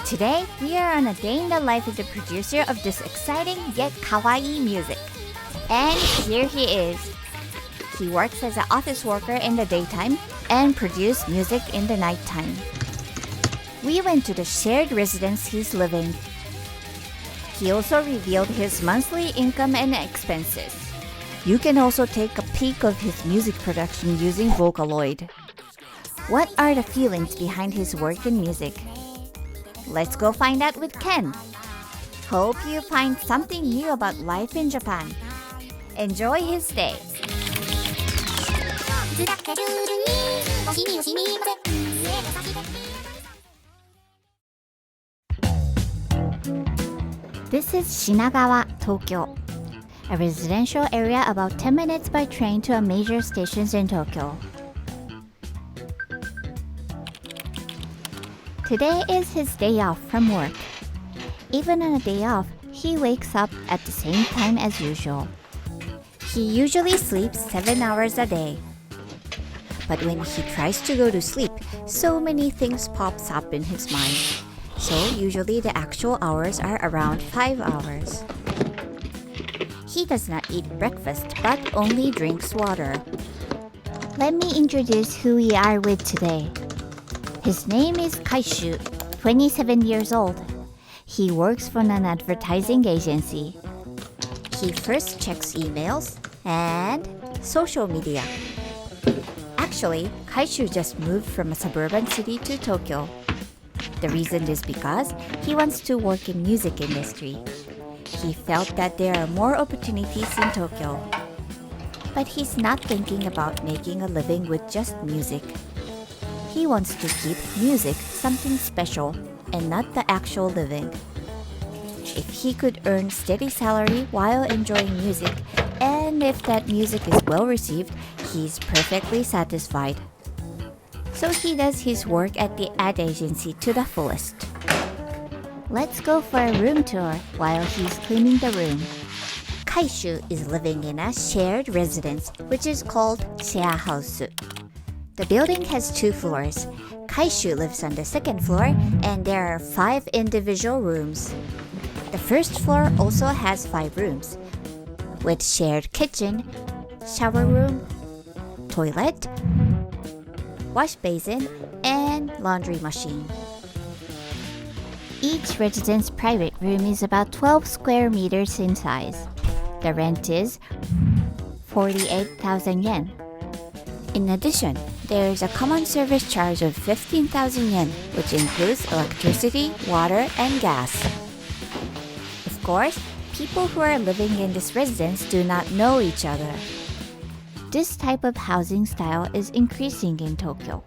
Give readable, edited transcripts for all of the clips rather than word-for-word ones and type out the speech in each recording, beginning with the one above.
Today, we are on a day in the life of the producer of this exciting yet kawaii music. And here he is. He works as an office worker in the daytime and produces music in the nighttime. We went to the shared residence he's living. He also revealed his monthly income and expenses. You can also take a peek of his music production using Vocaloid. What are the feelings behind his work in music? Let's go find out with Ken. Hope you find something new about life in Japan. Enjoy his stay. This is Shinagawa, Tokyo, a residential area about 10 minutes by train to a major stations in Tokyo. Today is his day off from work. Even on a day off, he wakes up at the same time as usual. He usually sleeps 7 hours a day. But when he tries to go to sleep, so many things pops up in his mind. So usually the actual hours are around 5 hours. He does not eat breakfast but only drinks water. Let me introduce who we are with today. His name is KAISHU, 27 years old. He works for an advertising agency. He first checks emails and social media. Actually, KAISHU just moved from a suburban city to Tokyo. The reason is because he wants to work in music industry. He felt that there are more opportunities in Tokyo. But he's not thinking about making a living with just music. He wants to keep music something special and not the actual living. If he could earn steady salary while enjoying music, and if that music is well received, he's perfectly satisfied. So he does his work at the ad agency to the fullest. Let's go for a room tour while he's cleaning the room. KAISHU is living in a shared residence, which is called share house. The building has 2 floors. KAISHU lives on the 2nd floor, and there are 5 individual rooms. The 1st floor also has 5 rooms, with shared kitchen, shower room, toilet, wash basin, and laundry machine. Each resident's private room is about 12 square meters in size. The rent is 48,000 yen. In addition, there is a common service charge of 15,000 yen, which includes electricity, water, and gas. Of course, people who are living in this residence do not know each other. This type of housing style is increasing in Tokyo.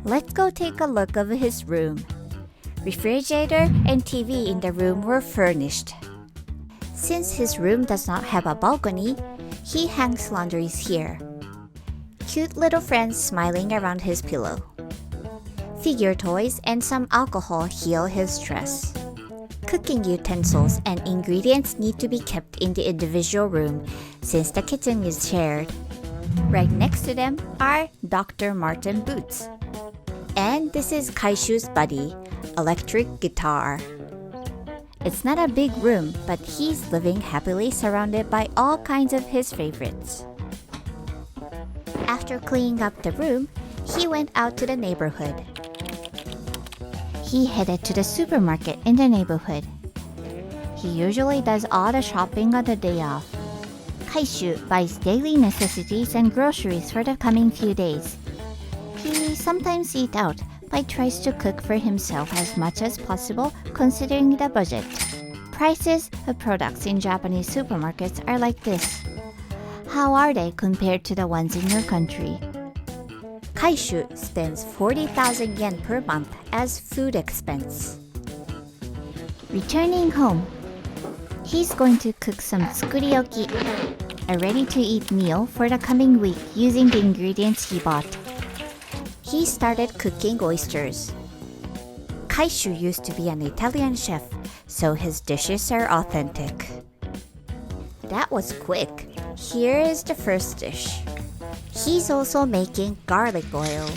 Let's go take a look of his room. Refrigerator and TV in the room were furnished. Since his room does not have a balcony, he hangs laundries here. Cute little friends smiling around his pillow. Figure toys and some alcohol heal his stress. Cooking utensils and ingredients need to be kept in the individual room since the kitchen is shared. Right next to them are Dr. Martin boots. And this is KAISHU's buddy, electric guitar. It's not a big room, but he's living happily surrounded by all kinds of his favorites. After cleaning up the room, he went out to the neighborhood. He headed to the supermarket in the neighborhood. He usually does all the shopping on the day off. KAISHU buys daily necessities and groceries for the coming few days. He sometimes eats out, but tries to cook for himself as much as possible considering the budget. Prices of products in Japanese supermarkets are like this. How are they compared to the ones in your country? KAISHU spends 40,000 yen per month as food expense. Returning home, he's going to cook some tsukurioki, a ready-to-eat meal for the coming week using the ingredients he bought. He started cooking oysters. KAISHU used to be an Italian chef, so his dishes are authentic. That was quick. Here is the first dish. He's also making garlic oil.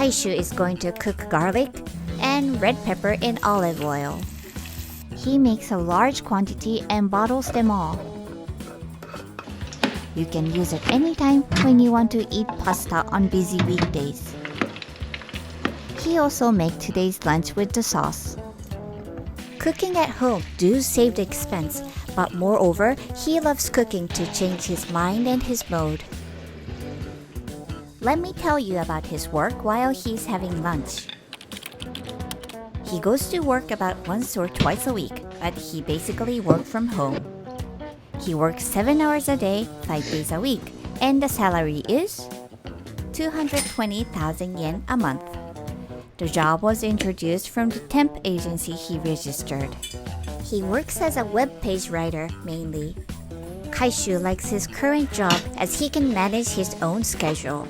KAISHU is going to cook garlic and red pepper in olive oil. He makes a large quantity and bottles them all. You can use it anytime when you want to eat pasta on busy weekdays. He also makes today's lunch with the sauce. Cooking at home does save the expense, but moreover, he loves cooking to change his mind and his mood. Let me tell you about his work while he's having lunch. He goes to work about once or twice a week, but he basically works from home. He works 7 hours a day, 5 days a week, and the salary is 220,000 yen a month. The job was introduced from the temp agency he registered. He works as a web page writer mainly. KAISHU likes his current job as he can manage his own schedule.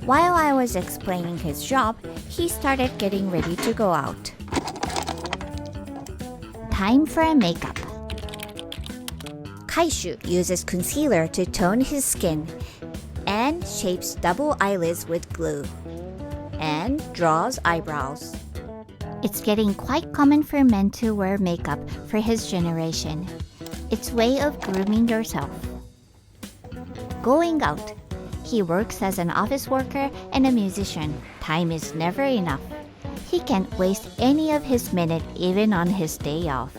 While I was explaining his job, he started getting ready to go out. Time for a makeup. KAISHU uses concealer to tone his skin and shapes double eyelids with glue and draws eyebrows. It's getting quite common for men to wear makeup for his generation. It's a way of grooming yourself. Going out. He works as an office worker and a musician. Time is never enough. He can't waste any of his minute even on his day off.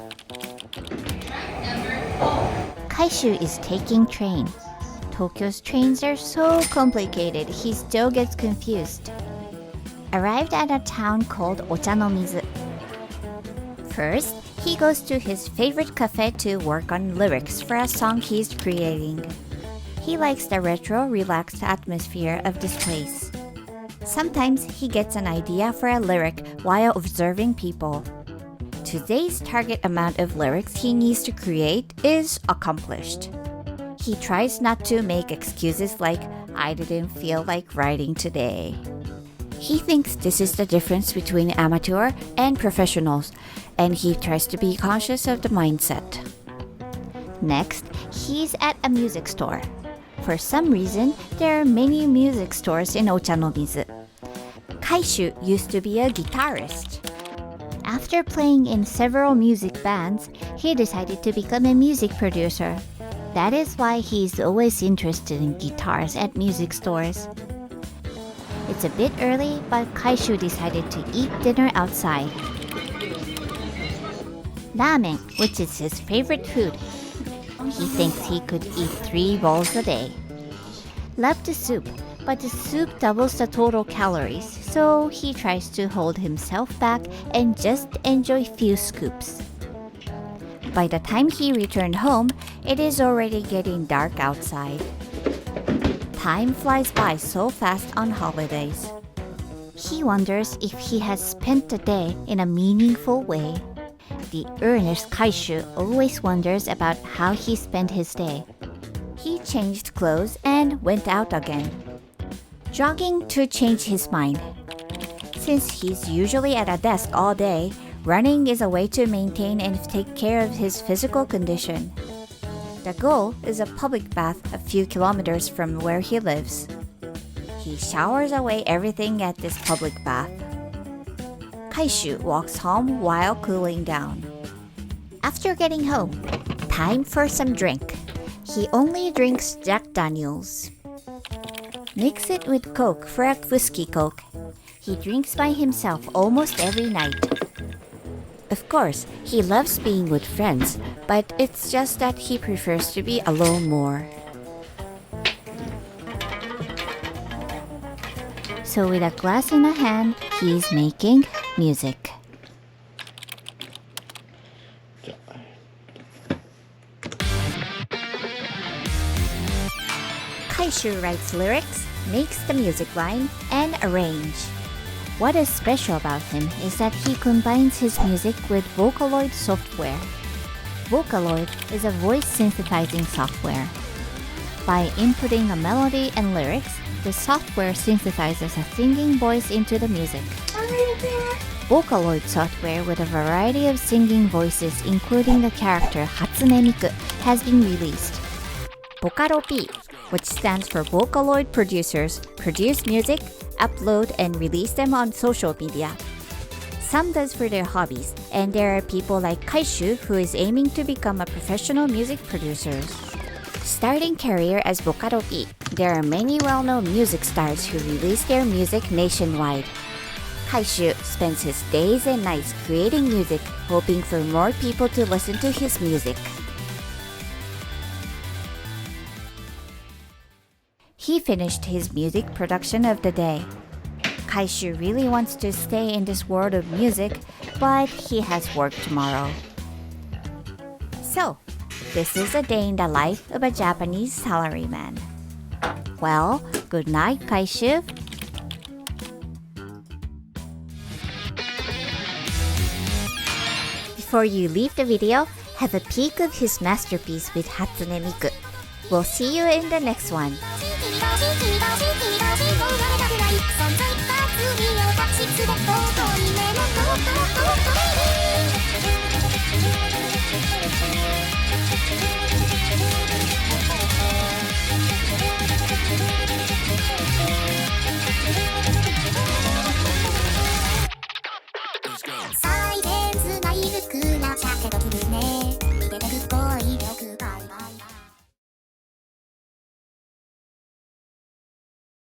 KAISHU is taking train. Tokyo's trains are so complicated, he still gets confused. Arrived at a town called Ochanomizu. First, he goes to his favorite cafe to work on lyrics for a song he's creating. He likes the retro, relaxed atmosphere of this place. Sometimes he gets an idea for a lyric while observing people. Today's target amount of lyrics he needs to create is accomplished. He tries not to make excuses like, I didn't feel like writing today. He thinks this is the difference between amateur and professionals, and he tries to be conscious of the mindset. Next, he's at a music store. For some reason, there are many music stores in Ochanomizu. KAISHU used to be a guitarist. After playing in several music bands, he decided to become a music producer. That is why he's always interested in guitars at music stores. It's a bit early, but KAISHU decided to eat dinner outside. Ramen, which is his favorite food. He thinks he could eat 3 bowls a day. Love the soup, but the soup doubles the total calories, so he tries to hold himself back and just enjoy few scoops. By the time he returned home, it is already getting dark outside. Time flies by so fast on holidays. He wonders if he has spent the day in a meaningful way. The earnest KAISHU always wonders about how he spent his day. He changed clothes and went out again. Jogging to change his mind. Since he's usually at a desk all day, running is a way to maintain and take care of his physical condition. The goal is a public bath a few kilometers from where he lives. He showers away everything at this public bath. KAISHU walks home while cooling down. After getting home, time for some drink. He only drinks Jack Daniels. Mix it with Coke for a whiskey Coke. He drinks by himself almost every night. Of course, he loves being with friends, but it's just that he prefers to be alone more. So with a glass in a hand, he's making music. KAISHU writes lyrics, makes the music line, and arrange. What is special about him is that he combines his music with Vocaloid software. Vocaloid is a voice synthesizing software. By inputting a melody and lyrics, the software synthesizes a singing voice into the music. Vocaloid software with a variety of singing voices including the character Hatsune Miku has been released. Vocalo P, which stands for Vocaloid producers, produce music, upload and release them on social media. Some does for their hobbies, and there are people like KAISHU who is aiming to become a professional music producer. Starting career as Vocalo P, there are many well-known music stars who release their music nationwide. KAISHU spends his days and nights creating music, hoping for more people to listen to his music. He finished his music production of the day. KAISHU really wants to stay in this world of music, but he has work tomorrow. So, this is a day in the life of a Japanese salaryman. Well, good night, KAISHU. Before you leave the video, have a peek of his masterpiece with Hatsune Miku. We'll see you in the next one. 사이렌스 나이ふくなシャケとくるね